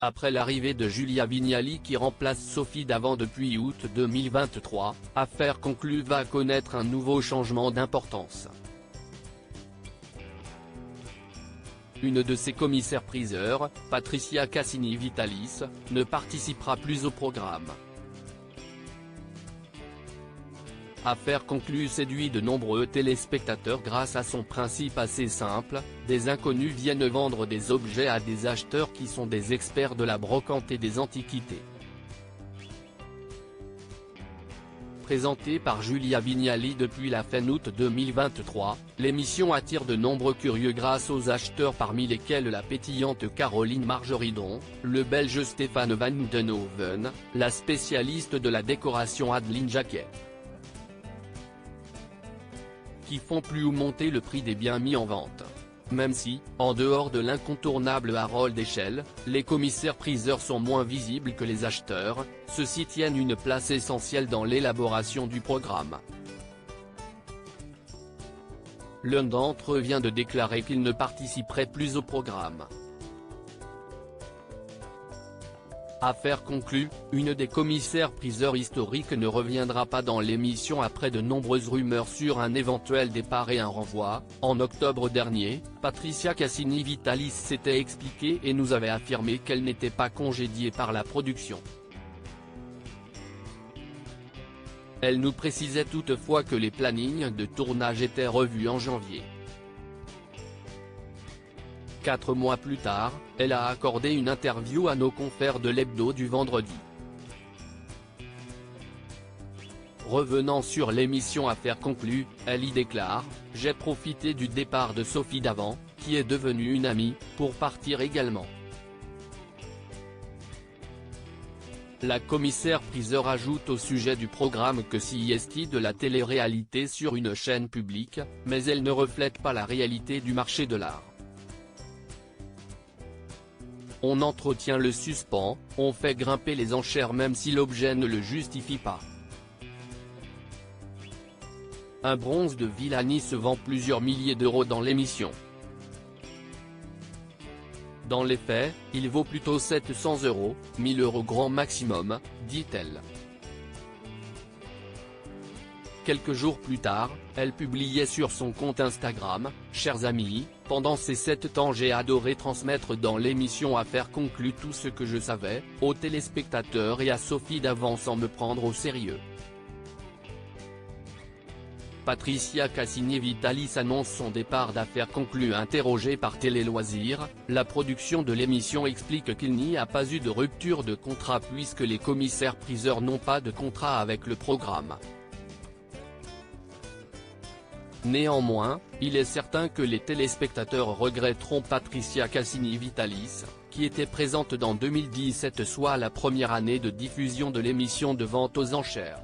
Après l'arrivée de Julia Vignali qui remplace Sophie Davant depuis août 2023, Affaires conclues va connaître un nouveau changement d'importance. Une de ses commissaires-priseurs, Patricia Cassini-Vitalis, ne participera plus au programme. Affaires conclues séduit de nombreux téléspectateurs grâce à son principe assez simple, des inconnus viennent vendre des objets à des acheteurs qui sont des experts de la brocante et des antiquités. Présentée par Julia Vignali depuis la fin août 2023, l'émission attire de nombreux curieux grâce aux acheteurs parmi lesquels la pétillante Caroline Margeridon, le Belge Stéphane Van Denhoven, la spécialiste de la décoration Adeline Jacquet, qui font plus ou monter le prix des biens mis en vente. Même si, en dehors de l'incontournable Harold Echelle, les commissaires-priseurs sont moins visibles que les acheteurs, ceux-ci tiennent une place essentielle dans l'élaboration du programme. L'un d'entre eux vient de déclarer qu'il ne participerait plus au programme. Affaires conclues, une des commissaires-priseurs historiques ne reviendra pas dans l'émission après de nombreuses rumeurs sur un éventuel départ et un renvoi. En octobre dernier, Patricia Cassini-Vitalis s'était expliquée et nous avait affirmé qu'elle n'était pas congédiée par la production. Elle nous précisait toutefois que les plannings de tournage étaient revus en janvier. 4 mois plus tard, elle a accordé une interview à nos confrères de l'Hebdo du vendredi. Revenant sur l'émission Affaires conclues, elle y déclare « J'ai profité du départ de Sophie Davant, qui est devenue une amie, pour partir également ». La commissaire-priseur ajoute au sujet du programme que CIST de la télé-réalité sur une chaîne publique, mais elle ne reflète pas la réalité du marché de l'art. On entretient le suspens, on fait grimper les enchères même si l'objet ne le justifie pas. Un bronze de Villani se vend plusieurs milliers d'euros dans l'émission. Dans les faits, il vaut plutôt 700 €, 1000 € grand maximum, dit-elle. Quelques jours plus tard, elle publiait sur son compte Instagram « Chers amis, pendant ces 7 ans j'ai adoré transmettre dans l'émission Affaires conclues tout ce que je savais, aux téléspectateurs et à Sophie Davant sans me prendre au sérieux ». Patricia Cassini-Vitalis annonce son départ d'Affaires conclues. Interrogée par Télé Loisirs, la production de l'émission explique qu'il n'y a pas eu de rupture de contrat puisque les commissaires-priseurs n'ont pas de contrat avec le programme. Néanmoins, il est certain que les téléspectateurs regretteront Patricia Cassini-Vitalis, qui était présente dans 2017 soit la première année de diffusion de l'émission de vente aux enchères.